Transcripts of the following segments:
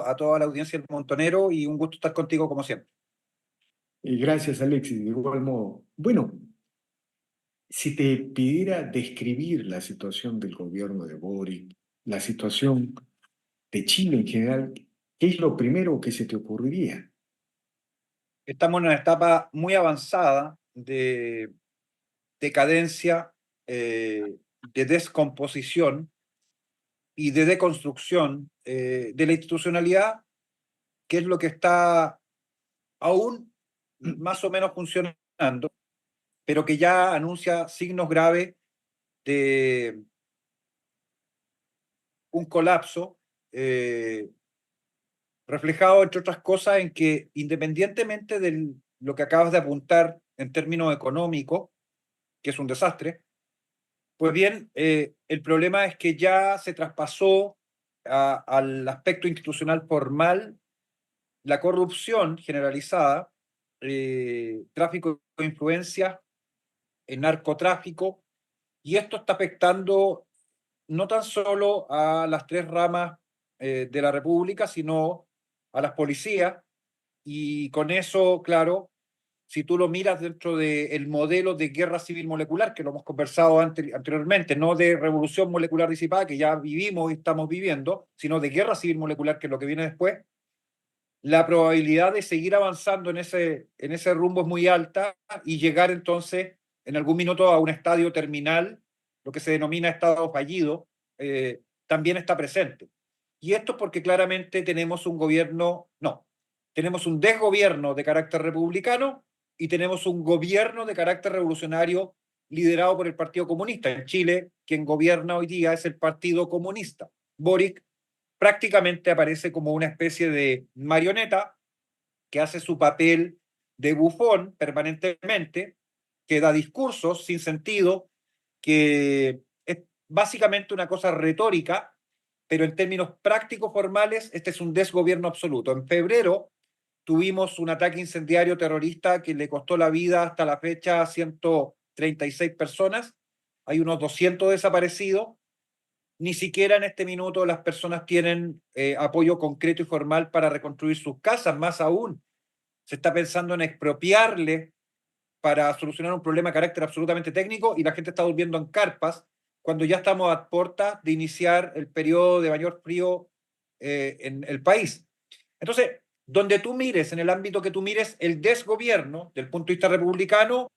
a toda la audiencia del Montonero y un gusto estar contigo como siempre. Y gracias, Alexis. De igual modo, bueno, si te pidiera describir la situación del gobierno de Boric, la situación de Chile en general, ¿qué es lo primero que se te ocurriría? Estamos en una etapa muy avanzada de decadencia, de descomposición y de deconstrucción de la institucionalidad, que es lo que está aún más o menos funcionando, pero que ya anuncia signos graves de un colapso, reflejado, entre otras cosas, en que independientemente de lo que acabas de apuntar en términos económicos, que es un desastre, pues bien, el problema es que ya se traspasó al aspecto institucional formal la corrupción generalizada, tráfico de influencias, el narcotráfico, y esto está afectando no tan solo a las tres ramas de la República, sino a las policías, y con eso, claro, si tú lo miras dentro del modelo de guerra civil molecular, que lo hemos conversado anteriormente, no de revolución molecular disipada, que ya vivimos y estamos viviendo, sino de guerra civil molecular, que es lo que viene después, la probabilidad de seguir avanzando en ese rumbo es muy alta y llegar entonces en algún minuto a un estadio terminal, lo que se denomina estado fallido, también está presente. Y esto es porque claramente tenemos un gobierno, no, tenemos un desgobierno de carácter republicano y tenemos un gobierno de carácter revolucionario liderado por el Partido Comunista. En Chile, quien gobierna hoy día es el Partido Comunista. Boric prácticamente aparece como una especie de marioneta que hace su papel de bufón permanentemente, que da discursos sin sentido, que es básicamente una cosa retórica, pero en términos prácticos formales, este es un desgobierno absoluto. En febrero tuvimos un ataque incendiario terrorista que le costó la vida hasta la fecha a 136 personas, hay unos 200 desaparecidos, ni siquiera en este minuto las personas tienen apoyo concreto y formal para reconstruir sus casas, más aún se está pensando en expropiarle para solucionar un problema de carácter absolutamente técnico y la gente está durmiendo en carpas cuando ya estamos a puertas de iniciar el periodo de mayor frío en el país. Entonces, donde tú mires, en el ámbito que tú mires, el desgobierno, del punto de vista republicano,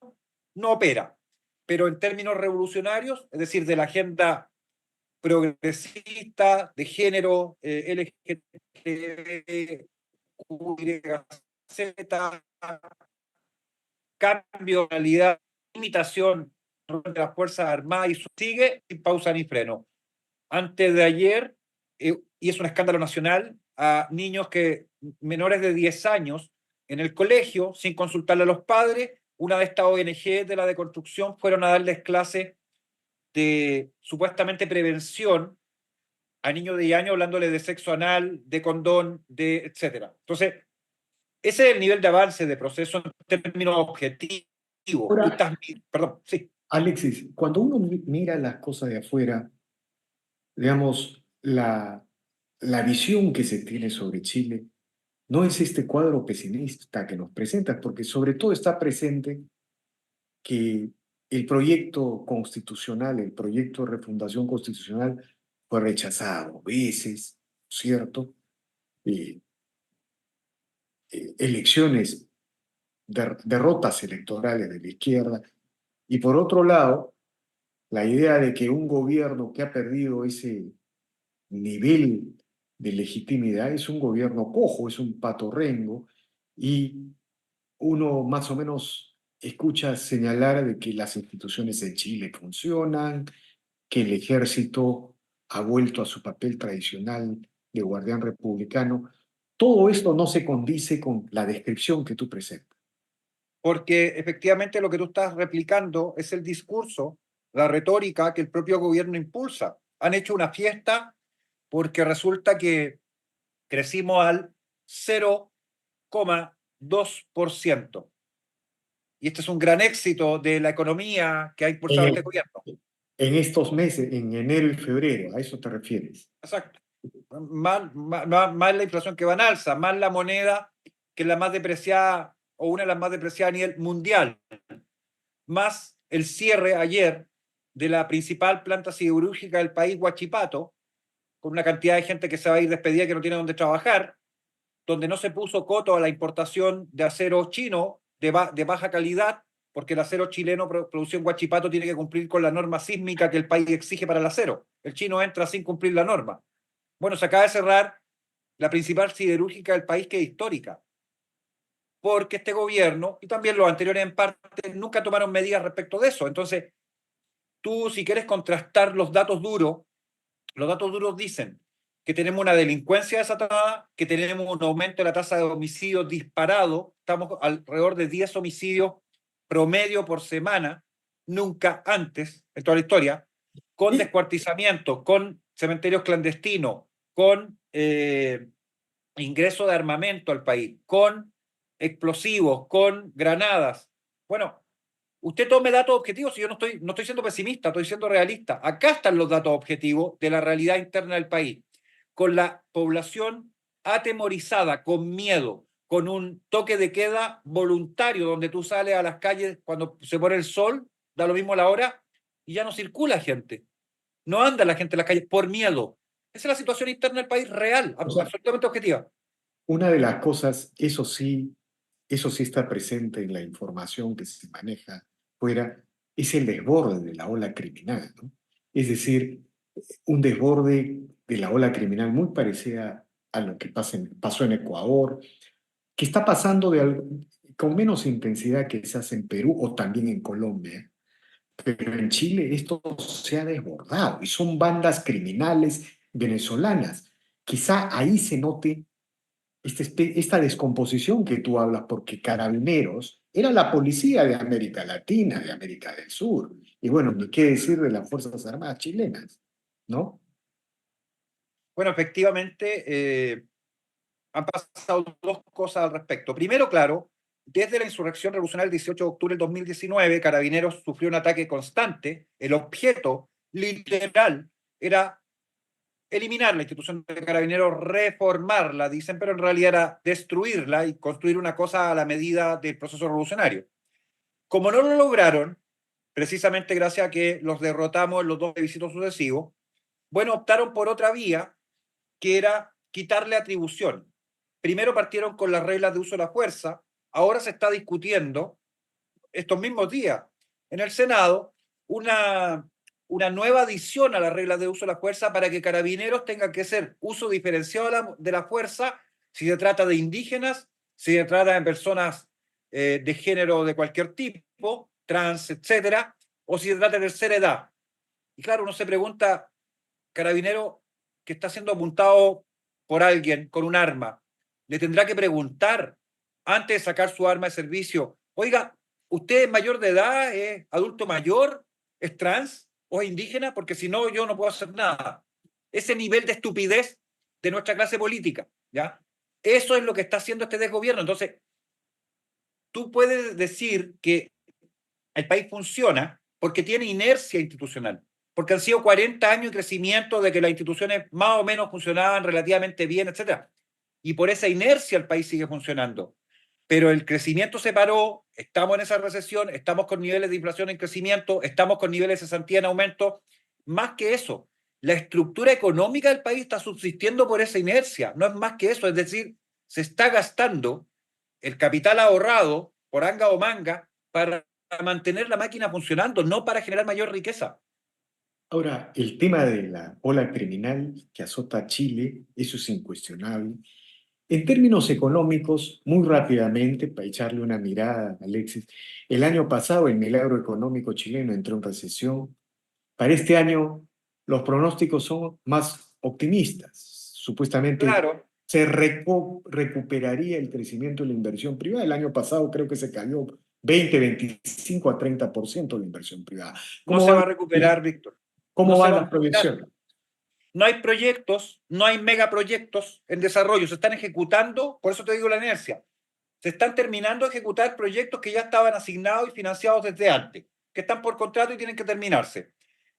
no opera. Pero en términos revolucionarios, es decir, de la agenda progresista, de género, LGTBQYZ, cambio de realidad, limitación de las Fuerzas Armadas y sigue sin pausa ni freno. Antes de ayer, y es un escándalo nacional, a niños menores de 10 años en el colegio, sin consultarle a los padres, una de estas ONG de la deconstrucción fueron a darles clases de supuestamente prevención a niños de 10 años hablándoles de sexo anal, de condón, de etcétera. Entonces, ese es el nivel de avance de proceso en términos objetivos. Tú Ahora, estás, perdón, sí. Alexis, cuando uno mira las cosas de afuera, digamos, la visión que se tiene sobre Chile no es este cuadro pesimista que nos presentas, porque sobre todo está presente que el proyecto constitucional, el proyecto de refundación constitucional fue rechazado veces, ¿cierto? Eh, elecciones, derrotas electorales de la izquierda. Y por otro lado, la idea de que un gobierno que ha perdido ese nivel de legitimidad es un gobierno cojo, es un patorrengo, y uno más o menos escucha señalar de que las instituciones en Chile funcionan, que el ejército ha vuelto a su papel tradicional de guardián republicano. Todo esto no se condice con la descripción que tú presentas. Porque efectivamente lo que tú estás replicando es el discurso, la retórica que el propio gobierno impulsa. Han hecho una fiesta porque resulta que crecimos al 0,2%. Y este es un gran éxito de la economía que ha En, impulsado este el- gobierno. en estos meses, en enero y febrero, ¿a eso te refieres? Exacto. más la inflación que va en alza, más la moneda que es la más depreciada o una de las más depreciadas a nivel mundial, más el cierre ayer de la principal planta siderúrgica del país, Huachipato, con una cantidad de gente que se va a ir despedida que no tiene dónde trabajar, donde no se puso coto a la importación de acero chino de baja calidad, porque el acero chileno producido en Huachipato tiene que cumplir con la norma sísmica que el país exige para el acero. El chino entra sin cumplir la norma. Bueno, se acaba de cerrar la principal siderúrgica del país, que es histórica, porque este gobierno, y también los anteriores en parte, nunca tomaron medidas respecto de eso. Entonces, tú, si quieres contrastar los datos duros dicen que tenemos una delincuencia desatada, que tenemos un aumento de la tasa de homicidios disparado, estamos alrededor de 10 homicidios promedio por semana, nunca antes en toda la historia, con Y, descuartizamiento, con cementerios clandestinos, con ingreso de armamento al país, con explosivos, con granadas. Bueno, usted tome datos objetivos, y yo no estoy siendo pesimista, estoy siendo realista. Acá están los datos objetivos de la realidad interna del país, con la población atemorizada, con miedo, con un toque de queda voluntario, donde tú sales a las calles cuando se pone el sol, da lo mismo la hora, y ya no circula gente. No anda la gente en las calles por miedo. Esa es la situación interna del país real, o sea, absolutamente objetiva. una de las cosas, eso sí está presente en la información que se maneja fuera, es el desborde de la ola criminal, ¿no? Es decir, un desborde de la ola criminal muy parecida a lo que pasó en Ecuador, que está pasando con menos intensidad quizás en Perú o también en Colombia, pero en Chile esto se ha desbordado y son bandas criminales venezolanas. Quizá ahí se note esta descomposición que tú hablas, porque Carabineros era la policía de América Latina, de América del Sur, y bueno, ni qué decir de las Fuerzas Armadas chilenas, ¿no? Bueno, efectivamente, han pasado dos cosas al respecto. Primero, claro, desde la insurrección revolucionaria del 18 de octubre del 2019, Carabineros sufrió un ataque constante. El objeto literal era eliminar la institución de Carabineros, reformarla, dicen, pero en realidad era destruirla y construir una cosa a la medida del proceso revolucionario. Como no lo lograron, precisamente gracias a que los derrotamos en los dos plebiscitos sucesivos, bueno, optaron por otra vía, que era quitarle atribución. Primero partieron con las reglas de uso de la fuerza, ahora se está discutiendo estos mismos días en el Senado una nueva adición a las reglas de uso de la fuerza para que Carabineros tenga que hacer uso diferenciado de la fuerza si se trata de indígenas, si se trata de personas de género de cualquier tipo, trans, etcétera, o si se trata de tercera edad. Y claro, uno se pregunta, Carabinero que está siendo apuntado por alguien con un arma, le tendrá que preguntar antes de sacar su arma de servicio, oiga, ¿usted es mayor de edad, es adulto mayor, es trans o es indígena? Porque si no, yo no puedo hacer nada. Ese nivel de estupidez de nuestra clase política, ¿ya? Eso es lo que está haciendo este desgobierno. Entonces, tú puedes decir que el país funciona porque tiene inercia institucional, porque han sido 40 años de crecimiento, de que las instituciones más o menos funcionaban relativamente bien, etcétera. Y por esa inercia el país sigue funcionando. Pero el crecimiento se paró, estamos en esa recesión, estamos con niveles de inflación en crecimiento, estamos con niveles de cesantía en aumento. Más que eso, la estructura económica del país está subsistiendo por esa inercia, no es más que eso, es decir, se está gastando el capital ahorrado por anga o manga para mantener la máquina funcionando, no para generar mayor riqueza. Ahora, el tema de la ola criminal que azota a Chile, eso es incuestionable. En términos económicos, muy rápidamente, para echarle una mirada, Alexis, el año pasado el milagro económico chileno entró en recesión. Para este año los pronósticos son más optimistas. Supuestamente Claro, se recuperaría el crecimiento de la inversión privada. El año pasado creo que se cayó 25 a 30% la inversión privada. no ¿Cómo se van, va a recuperar, Víctor. No cómo se van va a las recuperar. proyecciones? No hay proyectos, no hay megaproyectos en desarrollo, se están ejecutando, por eso te digo la inercia. Se están terminando de ejecutar proyectos que ya estaban asignados y financiados desde antes, que están por contrato y tienen que terminarse.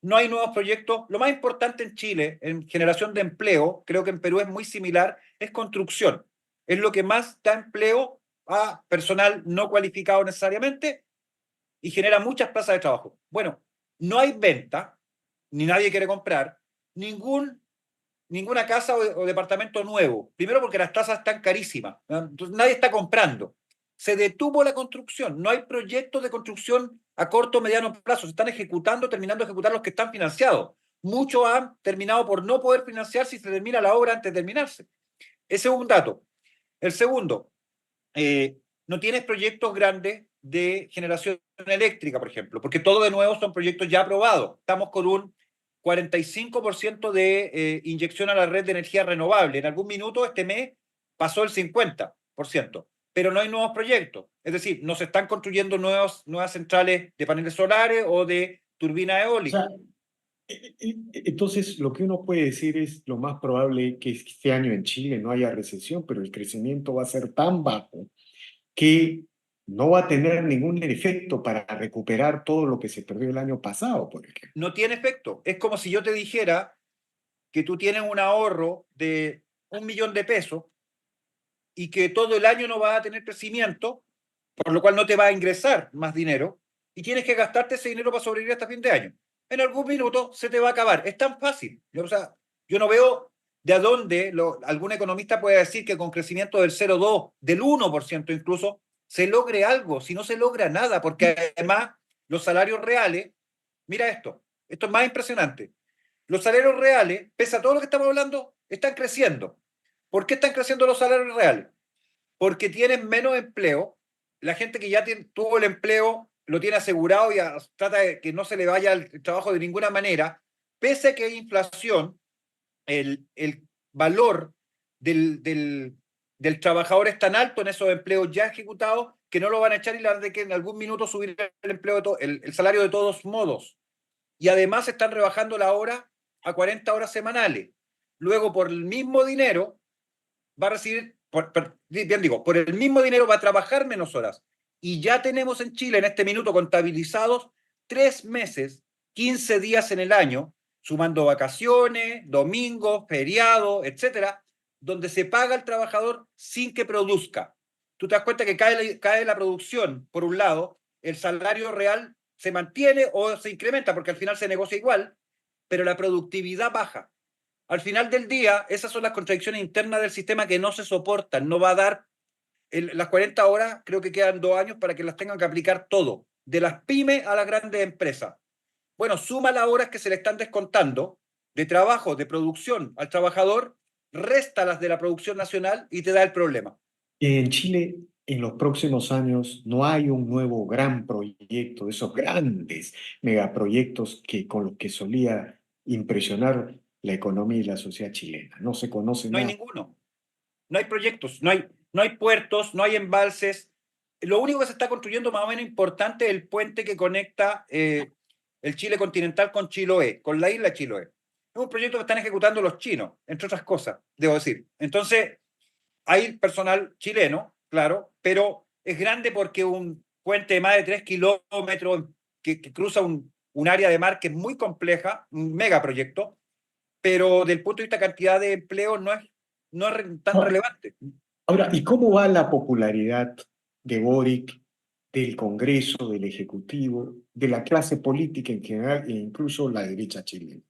no hay nuevos proyectos. Lo más importante en Chile, en generación de empleo, creo que en Perú es muy similar, es construcción. Es lo que más da empleo a personal no cualificado necesariamente y genera muchas plazas de trabajo. Bueno, no hay venta, ni nadie quiere comprar, ninguna casa o departamento nuevo. Primero porque las tasas están carísimas, ¿no? Entonces nadie está comprando. Se detuvo la construcción, no hay proyectos de construcción a corto o mediano plazo, se están ejecutando, terminando de ejecutar los que están financiados. Muchos han terminado por no poder financiar si se termina la obra antes de terminarse. Ese es un dato. El segundo, no tienes proyectos grandes de generación eléctrica, por ejemplo, porque todo de nuevo son proyectos ya aprobados. Estamos con un 45% de inyección a la red de energía renovable. En algún minuto este mes pasó el 50%, pero no hay nuevos proyectos. Es decir, no se están construyendo nuevas centrales de paneles solares o de turbinas O sea, eólicas. entonces lo que uno puede decir es lo más probable que este año en Chile no haya recesión, pero el crecimiento va a ser tan bajo que no va a tener ningún efecto para recuperar todo lo que se perdió el año pasado, por ejemplo. No tiene efecto. Es como si yo te dijera que tú tienes un ahorro de 1 millón de pesos y que todo el año no va a tener crecimiento, por lo cual no te va a ingresar más dinero y tienes que gastarte ese dinero para sobrevivir hasta fin de año. En algún minuto se te va a acabar. Es tan fácil. O sea, yo no veo de a dónde algún economista puede decir que con crecimiento del 0,2, del 1% incluso, se logre algo, si no se logra nada, porque además los salarios reales, mira esto es más impresionante. Los salarios reales, pese a todo lo que estamos hablando, están creciendo. ¿Por qué están creciendo los salarios reales? Porque tienen menos empleo. La gente que ya tuvo el empleo lo tiene asegurado y trata de que no se le vaya el trabajo de ninguna manera. Pese a que hay inflación, el valor del trabajador es tan alto en esos empleos ya ejecutados que no lo van a echar y le van de que en algún minuto subir el empleo el salario de todos modos. Y además están rebajando la hora a 40 horas semanales. Luego, por el mismo dinero, va a recibir, bien digo, por el mismo dinero va a trabajar menos horas. Y ya tenemos en Chile en este minuto contabilizados 3 meses, 15 días en el año, sumando vacaciones, domingos, feriados, etcétera, donde se paga al trabajador sin que produzca. Tú te das cuenta que cae la producción, por un lado, el salario real se mantiene o se incrementa, porque al final se negocia igual, pero la productividad baja. Al final del día, esas son las contradicciones internas del sistema que no se soportan. No va a dar las 40 horas, creo que quedan 2 años para que las tengan que aplicar todo, de las pymes a las grandes empresas. Bueno, suma las horas que se le están descontando de trabajo, de producción al trabajador, resta las de la producción nacional y te da el problema. En Chile, en los próximos años, no hay un nuevo gran proyecto, esos grandes megaproyectos que, con los que solía impresionar la economía y la sociedad chilena. No se conoce No hay nada. ninguno. No hay proyectos, no hay puertos, no hay embalses. Lo único que se está construyendo más o menos importante es el puente que conecta el Chile continental con Chiloé, con la isla Chiloé. Es un proyecto que están ejecutando los chinos, entre otras cosas, debo decir. Entonces, hay personal chileno, claro, pero es grande porque un puente de más de 3 kilómetros que cruza un área de mar que es muy compleja, un megaproyecto, pero del punto de vista de cantidad de empleo no es tan relevante. Ahora, ¿y cómo va la popularidad de Boric, del Congreso, del Ejecutivo, de la clase política en general e incluso la derecha chilena?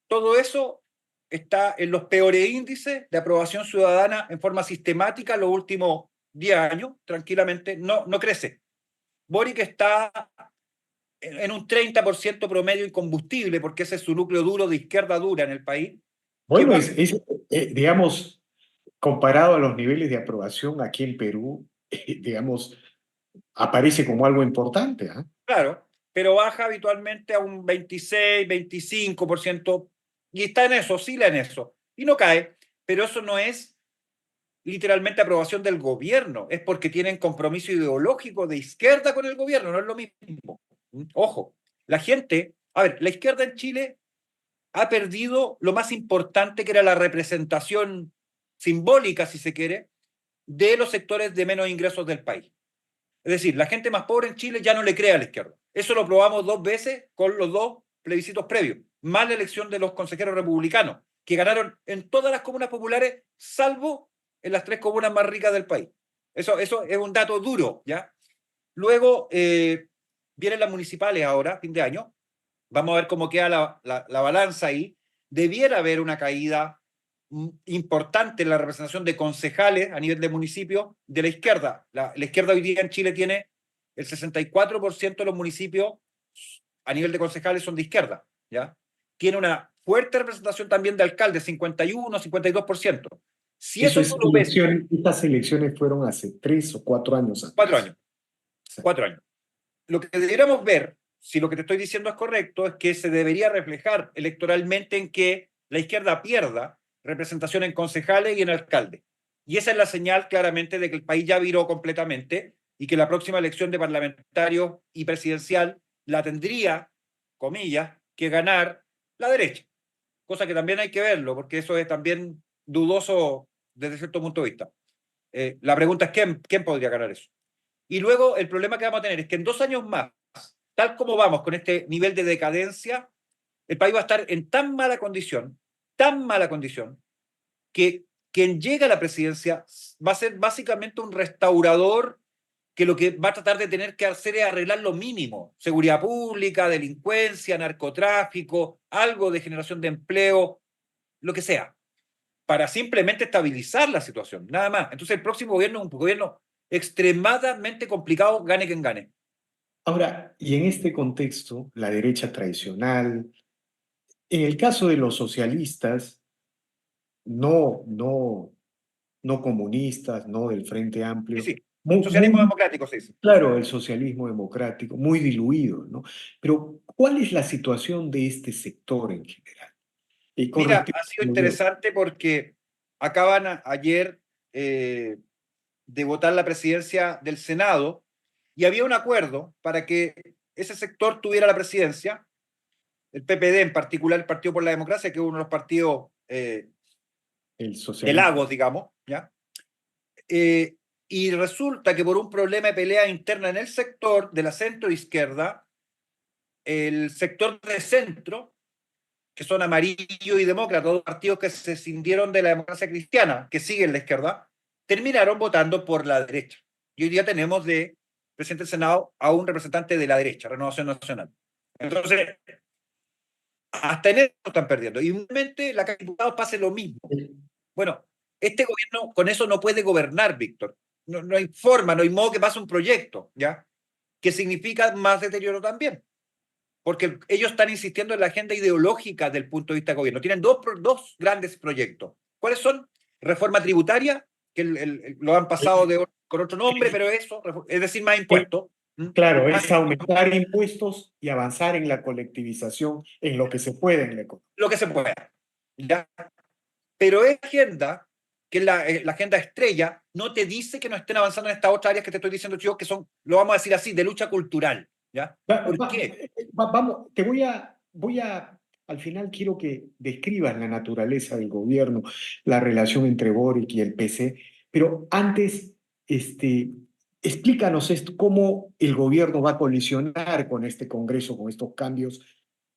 Todo eso está en los peores índices de aprobación ciudadana en forma sistemática los últimos 10 años, tranquilamente, no crece. Boric está en un 30% promedio en combustible, porque ese es su núcleo duro de izquierda dura en el país. ¿Qué Bueno, pasa? digamos, comparado a los niveles de aprobación aquí en Perú, digamos, aparece como algo importante, ¿ah? Claro, pero baja habitualmente a un 26, 25%, y está en eso, oscila en eso, y no cae, pero eso no es literalmente aprobación del gobierno, es porque tienen compromiso ideológico de izquierda con el gobierno, no es lo mismo. Ojo, la gente, a ver, la izquierda en Chile ha perdido lo más importante que era la representación simbólica, si se quiere, de los sectores de menos ingresos del país. Es decir, la gente más pobre en Chile ya no le cree a la izquierda. Eso lo probamos 2 veces con los dos plebiscitos previos, más la elección de los consejeros republicanos, que ganaron en todas las comunas populares, salvo en las 3 comunas más ricas del país. Eso es un dato duro, ¿ya? Luego vienen las municipales ahora, fin de año. Vamos a ver cómo queda la balanza ahí. Debiera haber una caída importante en la representación de concejales a nivel de municipio de la izquierda. La izquierda hoy día en Chile tiene el 64% de los municipios a nivel de concejales son de izquierda, ¿ya? Tiene una fuerte representación también de alcaldes, 51, 52%. Si eso tú lo ves, Estas elecciones fueron hace 3 o 4 años 4 atrás. años, 4 años. Lo que deberíamos ver, si lo que te estoy diciendo es correcto, es que se debería reflejar electoralmente en que la izquierda pierda representación en concejales y en alcaldes. Y esa es la señal claramente de que el país ya viró completamente y que la próxima elección de parlamentarios y presidencial la tendría, comillas, que ganar la derecha. Cosa que también hay que verlo, porque eso es también dudoso desde cierto punto de vista. La pregunta es ¿quién podría ganar eso? Y luego el problema que vamos a tener es que en 2 años más, tal como vamos con este nivel de decadencia, el país va a estar en tan mala condición, que quien llega a la presidencia va a ser básicamente un restaurador que lo que va a tratar de tener que hacer es arreglar lo mínimo: seguridad pública, delincuencia, narcotráfico, algo de generación de empleo, lo que sea, para simplemente estabilizar la situación, nada más. Entonces el próximo gobierno es un gobierno extremadamente complicado, gane quien gane. Ahora, y en este contexto, la derecha tradicional, en el caso de los socialistas, no, no, no comunistas, no del Frente Sí, Amplio, sí, muy, socialismo muy democrático se dice. claro, el socialismo democrático, muy diluido, ¿no? Pero, ¿cuál es la situación de este sector en general? Y con Mira, respecto ha a sido lo de- interesante porque acaban ayer de votar la presidencia del Senado y había un acuerdo para que ese sector tuviera la presidencia, el PPD en particular, el Partido por la Democracia, que es uno de los partidos el de socialismo. Lagos, digamos, ¿ya? Eh, y resulta que por un problema de pelea interna en el sector de la centro-izquierda, el sector de centro, que son amarillo y demócrata, dos partidos que se cindieron de la democracia cristiana, que siguen la izquierda, terminaron votando por la derecha. Y hoy día tenemos de presidente del Senado a un representante de la derecha, Renovación Nacional. Entonces, hasta en eso están perdiendo. Y obviamente la Cámara de Diputados pase lo mismo. Bueno, este gobierno con eso no puede gobernar, Víctor. No hay forma, no hay modo que pase un proyecto, ¿ya? Que significa más deterioro también. Porque ellos están insistiendo en la agenda ideológica del punto de vista del gobierno. Tienen dos grandes proyectos. ¿Cuáles son? Reforma tributaria, que lo han pasado con otro nombre, pero eso, es decir, más impuestos. Claro, Más, es aumentar impuestos y avanzar en la colectivización en lo que se puede en la economía. lo que se pueda. ¿Ya? Pero es agenda, que es la agenda estrella, no te dice que no estén avanzando en estas otras áreas que te estoy diciendo yo, que son, lo vamos a decir así, de lucha cultural. ¿Ya? ¿Por qué? Vamos, al final quiero que describas la naturaleza del gobierno, la relación entre Boric y el PC, pero antes, explícanos esto, cómo el gobierno va a colisionar con este Congreso, con estos cambios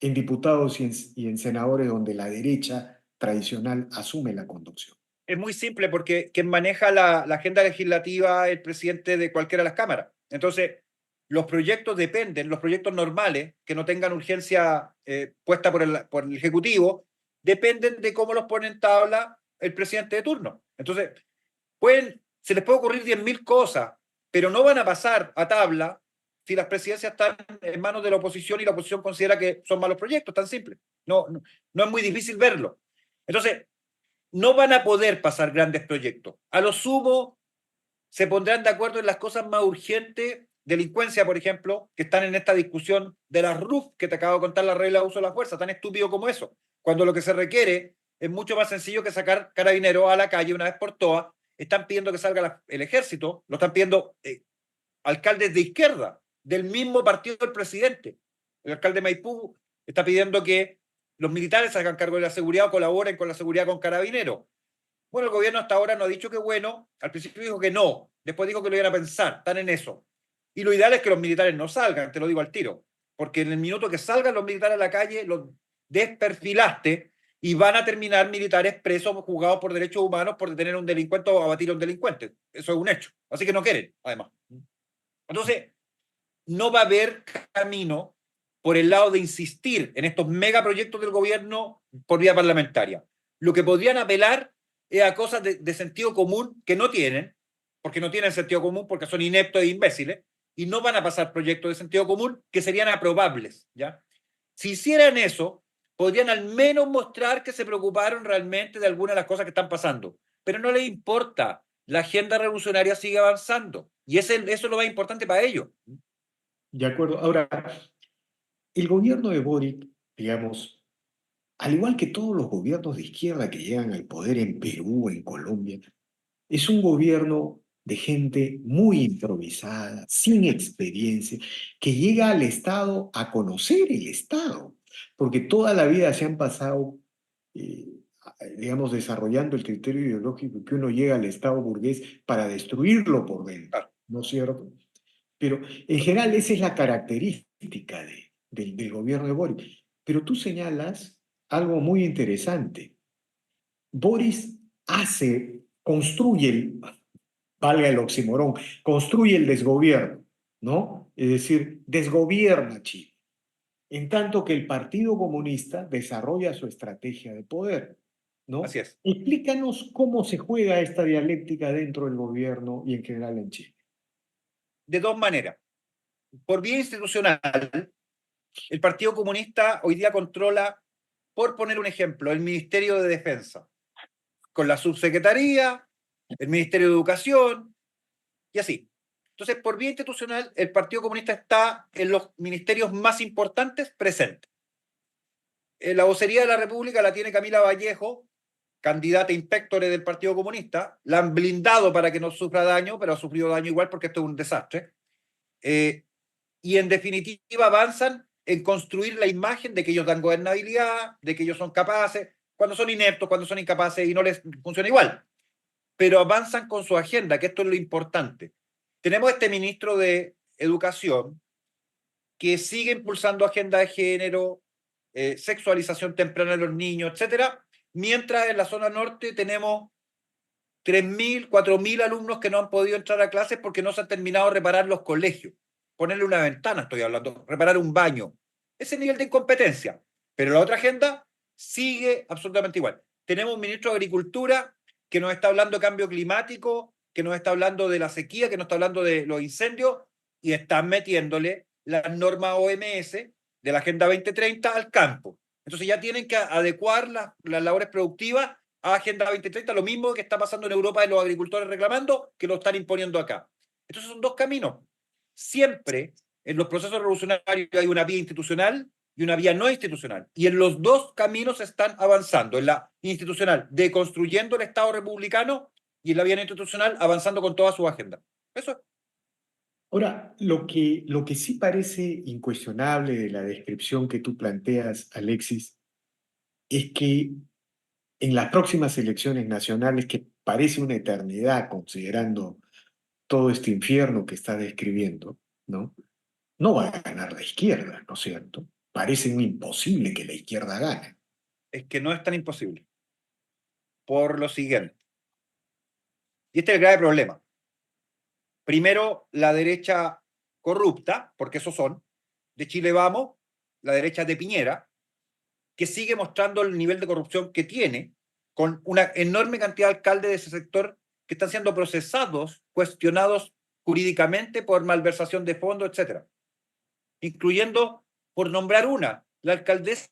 en diputados y en senadores donde la derecha tradicional asume la conducción. Es muy simple porque quien maneja la agenda legislativa es el presidente de cualquiera de las cámaras. Entonces, los proyectos dependen, los proyectos normales, que no tengan urgencia puesta por el Ejecutivo, dependen de cómo los pone en tabla el presidente de turno. Entonces, se les puede ocurrir 10.000 cosas, pero no van a pasar a tabla si las presidencias están en manos de la oposición y la oposición considera que son malos proyectos, tan simple. No es muy difícil verlo. Entonces, no van a poder pasar grandes proyectos. A lo sumo, se pondrán de acuerdo en las cosas más urgentes, delincuencia, por ejemplo, que están en esta discusión de las RUF, que te acabo de contar la regla de uso de la fuerza, tan estúpido como eso, cuando lo que se requiere es mucho más sencillo que sacar carabineros a la calle una vez por todas. Están pidiendo que salga el ejército, lo están pidiendo alcaldes de izquierda, del mismo partido del presidente. El alcalde de Maipú está pidiendo que los militares se hagan cargo de la seguridad o colaboren con la seguridad con carabineros. Bueno, el gobierno hasta ahora no ha dicho que bueno, al principio dijo que no, después dijo que lo iban a pensar, están en eso. Y lo ideal es que los militares no salgan, te lo digo al tiro. porque en el minuto que salgan los militares a la calle, los desperfilaste y van a terminar militares presos juzgados por derechos humanos por detener a un delincuente o abatir a un delincuente. Eso es un hecho. Así que no quieren, además. Entonces, no va a haber camino por el lado de insistir en estos megaproyectos del gobierno por vía parlamentaria. Lo que podrían apelar es a cosas de sentido común que no tienen, porque no tienen sentido común, porque son ineptos e imbéciles, y no van a pasar proyectos de sentido común que serían aprobables, ¿ya? Si hicieran eso, podrían al menos mostrar que se preocuparon realmente de algunas de las cosas que están pasando, pero no les importa. La agenda revolucionaria sigue avanzando, y eso es lo más importante para ellos. De acuerdo. Ahora, el gobierno de Boric, digamos, al igual que todos los gobiernos de izquierda que llegan al poder en Perú, en Colombia, es un gobierno de gente muy improvisada, sin experiencia, que llega al Estado a conocer el Estado, porque toda la vida se han pasado, eh, digamos, desarrollando el criterio ideológico que uno llega al Estado burgués para destruirlo por dentro, ¿no es cierto? Pero en general esa es la característica del gobierno de Boric. Pero tú señalas algo muy interesante. Boris construye valga el oxímoron, construye el desgobierno, ¿no? Es decir, desgobierna Chile, en tanto que el Partido Comunista desarrolla su estrategia de poder, Así ¿no? es. Explícanos cómo se juega esta dialéctica dentro del gobierno y en general en Chile. De dos maneras. Por vía institucional, el Partido Comunista hoy día controla, por poner un ejemplo, el Ministerio de Defensa, con la subsecretaría, el Ministerio de Educación y así. Entonces, por vía institucional, el Partido Comunista está en los ministerios más importantes presentes. La vocería de la República la tiene Camila Vallejo, candidata inspectore del Partido Comunista. La han blindado para que no sufra daño, pero ha sufrido daño igual porque esto es un desastre. Y en definitiva avanzan en construir la imagen de que ellos dan gobernabilidad, de que ellos son capaces, cuando son ineptos, cuando son incapaces y no les funciona igual. Pero avanzan con su agenda, que esto es lo importante. Tenemos este ministro de Educación que sigue impulsando agenda de género, sexualización temprana de los niños, etcétera, mientras en la zona norte tenemos 3.000, 4.000 alumnos que no han podido entrar a clases porque no se han terminado de reparar los colegios. Ponerle una ventana, estoy hablando, reparar un baño. Ese nivel de incompetencia. Pero la otra agenda sigue absolutamente igual. Tenemos un ministro de Agricultura que nos está hablando de cambio climático, que nos está hablando de la sequía, que nos está hablando de los incendios, y están metiéndole las normas OMS de la Agenda 2030 al campo. Entonces ya tienen que adecuar las labores productivas a Agenda 2030, lo mismo que está pasando en Europa de los agricultores reclamando, que lo están imponiendo acá. Entonces son dos caminos. Siempre en los procesos revolucionarios hay una vía institucional y una vía no institucional. Y en los dos caminos están avanzando. En la institucional, deconstruyendo el Estado republicano, y en la vía no institucional, avanzando con toda su agenda. Eso es. Ahora, lo que sí parece incuestionable de la descripción que tú planteas, Alexis, es que en las próximas elecciones nacionales, que parece una eternidad considerando todo este infierno que está describiendo, ¿no? No va a ganar la izquierda, ¿no es cierto? Parece un imposible que la izquierda gane. Es que no es tan imposible. Por lo siguiente. Y este es el grave problema. Primero, la derecha corrupta, porque esos son, de Chile Vamos, la derecha de Piñera, que sigue mostrando el nivel de corrupción que tiene, con una enorme cantidad de alcaldes de ese sector que están siendo procesados, cuestionados jurídicamente por malversación de fondos, etcétera, incluyendo, por nombrar una, la alcaldesa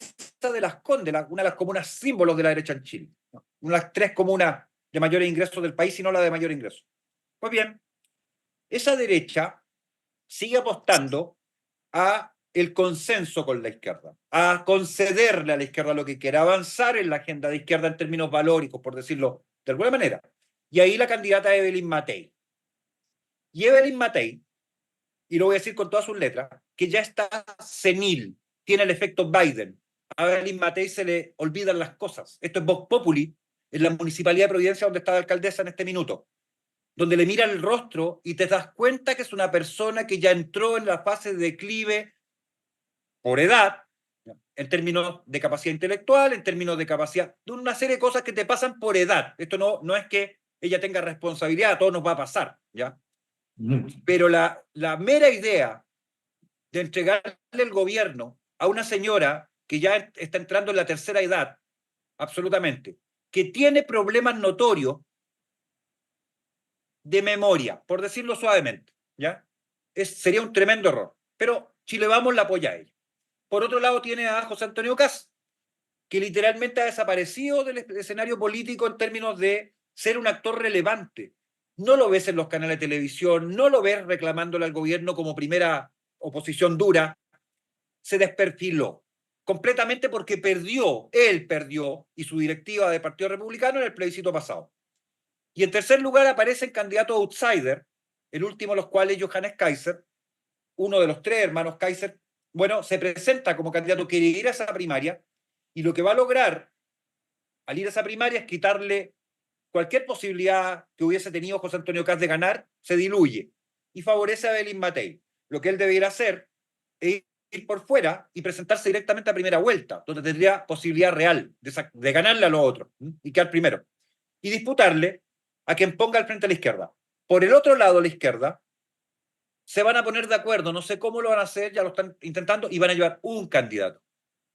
de Las Condes, una de las comunas símbolos de la derecha en Chile, ¿no? Una de las tres comunas de mayores ingresos del país, si no la de mayor ingreso. Pues bien, esa derecha sigue apostando a el consenso con la izquierda, a concederle a la izquierda lo que quiera, avanzar en la agenda de izquierda en términos valóricos, por decirlo de alguna manera. Y ahí la candidata Evelyn Matei. Y Evelyn Matei, y lo voy a decir con todas sus letras, que ya está senil, tiene el efecto Biden. A Evelyn Matei se le olvidan las cosas. Esto es Vox Populi, en la Municipalidad de Providencia, donde está la alcaldesa en este minuto, donde le mira el rostro y te das cuenta que es una persona que ya entró en la fase de declive por edad, en términos de capacidad intelectual, en términos de capacidad, de una serie de cosas que te pasan por edad. Esto no es que ella tenga responsabilidad, a todos nos va a pasar, ¿ya? Pero la mera idea de entregarle el gobierno a una señora que ya está entrando en la tercera edad, absolutamente, que tiene problemas notorios de memoria, por decirlo suavemente, ¿ya? Sería un tremendo error. Pero Chile Vamos la apoya a ella. Por otro lado, tiene a José Antonio Kast, que literalmente ha desaparecido del escenario político en términos de ser un actor relevante. No lo ves en los canales de televisión, no lo ves reclamándole al gobierno como primera oposición dura. Se desperfiló completamente porque él perdió, y su directiva de Partido Republicano en el plebiscito pasado. Y en tercer lugar aparecen candidatos outsider, el último de los cuales Johannes Kaiser, uno de los tres hermanos Kaiser, bueno, se presenta como candidato, quiere ir a esa primaria, y lo que va a lograr al ir a esa primaria es quitarle cualquier posibilidad que hubiese tenido José Antonio Kast de ganar, se diluye, y favorece a Belín Matei. Lo que él debiera hacer es ir por fuera y presentarse directamente a primera vuelta, donde tendría posibilidad real de ganarle a los otros y quedar primero. Y disputarle a quien ponga al frente a la izquierda. Por el otro lado, la izquierda, se van a poner de acuerdo, no sé cómo lo van a hacer, ya lo están intentando, y van a llevar un candidato.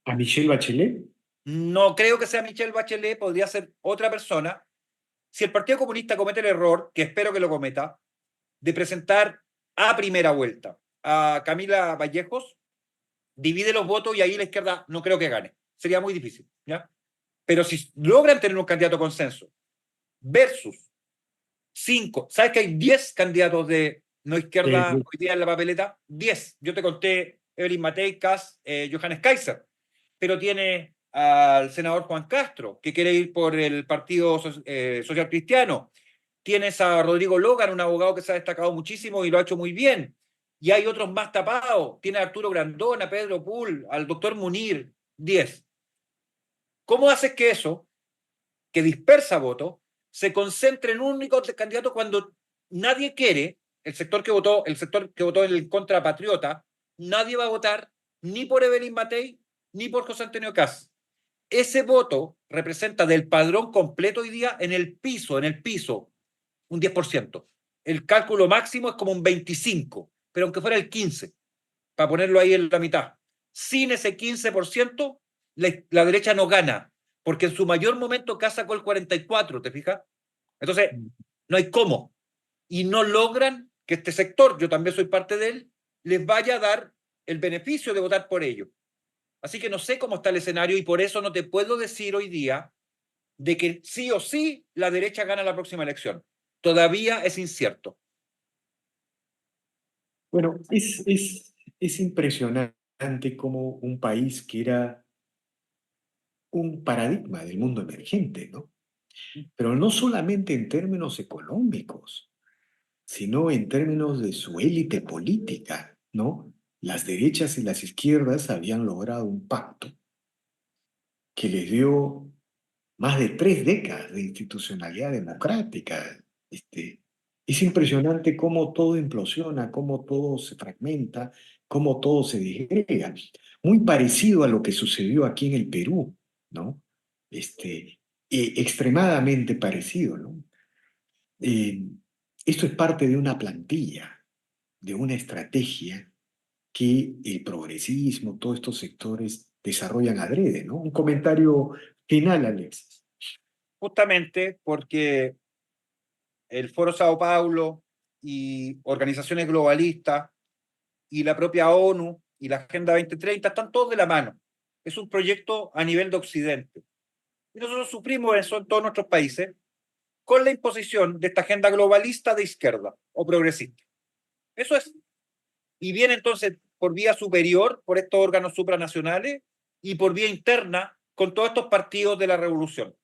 ¿A Michelle Bachelet? No creo que sea Michelle Bachelet, podría ser otra persona. Si el Partido Comunista comete el error, que espero que lo cometa, de presentar a primera vuelta a Camila Vallejos, divide los votos y ahí la izquierda no creo que gane. Sería muy difícil, ¿ya? Pero si logran tener un candidato consenso versus 5, ¿sabes que hay 10 candidatos de no izquierda hoy día en la papeleta? 10. Yo te conté Evelyn Matei, Kast, Johannes Kaiser, pero tiene al senador Juan Castro, que quiere ir por el Partido Social Cristiano. Tienes a Rodrigo Logan, un abogado que se ha destacado muchísimo y lo ha hecho muy bien. Y hay otros más tapados. Tiene a Arturo Grandón, a Pedro Pool, al doctor Munir, 10. ¿Cómo haces que eso, que dispersa votos, se concentre en un único candidato cuando nadie quiere, el sector que votó en el contra Patriota, nadie va a votar ni por Evelyn Matei ni por José Antonio Kast? Ese voto representa del padrón completo hoy día en el piso, un 10%. El cálculo máximo es como un 25%, pero aunque fuera el 15%, para ponerlo ahí en la mitad. Sin ese 15%, la derecha no gana, porque en su mayor momento Kast sacó el 44%, ¿te fijas? Entonces, no hay cómo. Y no logran que este sector, yo también soy parte de él, les vaya a dar el beneficio de votar por ello. Así que no sé cómo está el escenario y por eso no te puedo decir hoy día de que sí o sí la derecha gana la próxima elección. Todavía es incierto. Bueno, es impresionante como un país que era un paradigma del mundo emergente, ¿no? Pero no solamente en términos económicos, sino en términos de su élite política, ¿no? Las derechas y las izquierdas habían logrado un pacto que les dio más de 3 décadas de institucionalidad democrática. Es impresionante cómo todo implosiona, cómo todo se fragmenta, cómo todo se disgrega. Muy parecido a lo que sucedió aquí en el Perú, ¿no? Extremadamente parecido, ¿no? Eh, Esto es parte de una plantilla, de una estrategia que el progresismo, todos estos sectores desarrollan adrede, ¿no? Un comentario final, Alexis. Justamente porque el Foro Sao Paulo y organizaciones globalistas y la propia ONU y la Agenda 2030 están todos de la mano. Es un proyecto a nivel de Occidente. Y nosotros sufrimos eso en todos nuestros países con la imposición de esta agenda globalista de izquierda o progresista. Eso es. Y viene entonces por vía superior, por estos órganos supranacionales, y por vía interna con todos estos partidos de la revolución.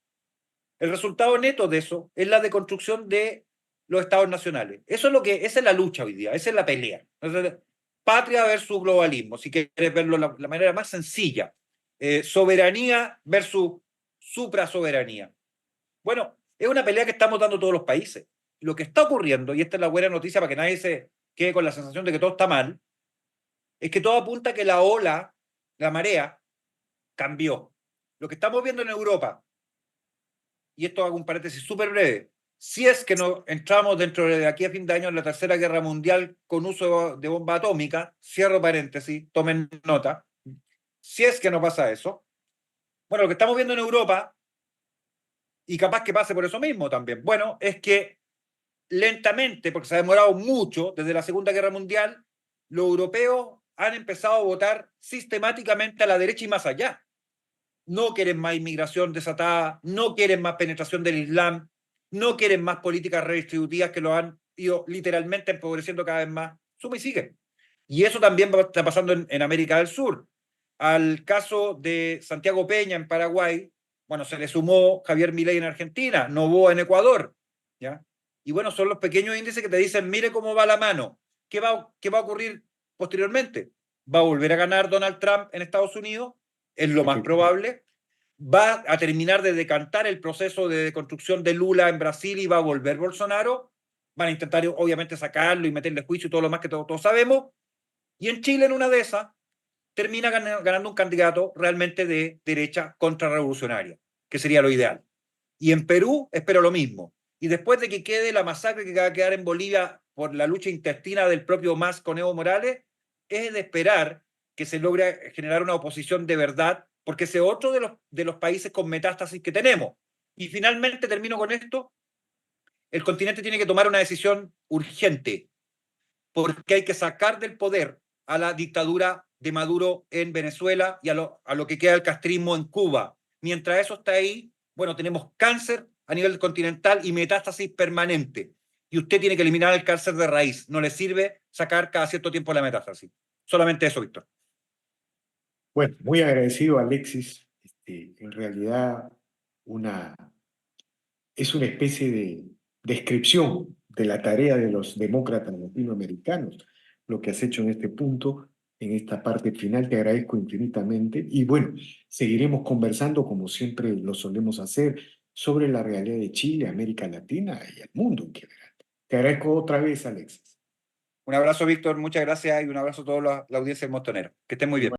El resultado neto de eso es la deconstrucción de los estados nacionales. Eso es lo que, esa es la lucha hoy día, esa es la pelea. Entonces, patria versus globalismo, si quieres verlo de la manera más sencilla. Soberanía versus suprasoberanía. Bueno, es una pelea que estamos dando todos los países. Lo que está ocurriendo, y esta es la buena noticia para que nadie se quede con la sensación de que todo está mal, es que todo apunta a que la ola la marea cambió. Lo que estamos viendo en Europa, y esto hago un paréntesis súper breve, si es que no entramos dentro de aquí a fin de año en la Tercera Guerra Mundial con uso de bomba atómica, cierro paréntesis, tomen nota, si es que no pasa eso, bueno, lo que estamos viendo en Europa, y capaz que pase por eso mismo también, bueno, es que lentamente, porque se ha demorado mucho desde la Segunda Guerra Mundial, los europeos han empezado a votar sistemáticamente a la derecha y más allá. No quieren más inmigración desatada, no quieren más penetración del Islam, no quieren más políticas redistributivas que lo han ido literalmente empobreciendo cada vez más. Suma y sigue. Y eso también está pasando en América del Sur. Al caso de Santiago Peña en Paraguay, bueno, se le sumó Javier Milei en Argentina, Noboa en Ecuador, ¿ya? Y bueno, son los pequeños índices que te dicen, mire cómo va la mano. ¿Qué va a ocurrir posteriormente? ¿Va a volver a ganar Donald Trump en Estados Unidos? Es lo más probable. ¿Va a terminar de decantar el proceso de deconstrucción de Lula en Brasil y va a volver Bolsonaro? Van a intentar, obviamente, sacarlo y meterle juicio y todo lo más que todos sabemos. Y en Chile, en una de esas, termina ganando un candidato realmente de derecha contrarrevolucionaria, que sería lo ideal. Y en Perú espero lo mismo. Y después de que quede la masacre que va a quedar en Bolivia por la lucha intestina del propio MAS con Evo Morales, es de esperar que se logre generar una oposición de verdad, porque ese es otro de los países con metástasis que tenemos. Y finalmente termino con esto, el continente tiene que tomar una decisión urgente, porque hay que sacar del poder a la dictadura de Maduro en Venezuela y a lo que queda del castrismo en Cuba. Mientras eso está ahí, bueno, tenemos cáncer a nivel continental y metástasis permanente. Y usted tiene que eliminar el cáncer de raíz. No le sirve sacar cada cierto tiempo la metástasis. Solamente eso, Víctor. Bueno, muy agradecido, Alexis. En realidad, una, es una especie de descripción de la tarea de los demócratas latinoamericanos, lo que has hecho en este punto, en esta parte final. Te agradezco infinitamente. Y bueno, seguiremos conversando, como siempre lo solemos hacer, sobre la realidad de Chile, América Latina y el mundo en general. Te agradezco otra vez, Alexis. Un abrazo, Víctor. Muchas gracias y un abrazo a toda la audiencia del Montonero. Que estén muy bien.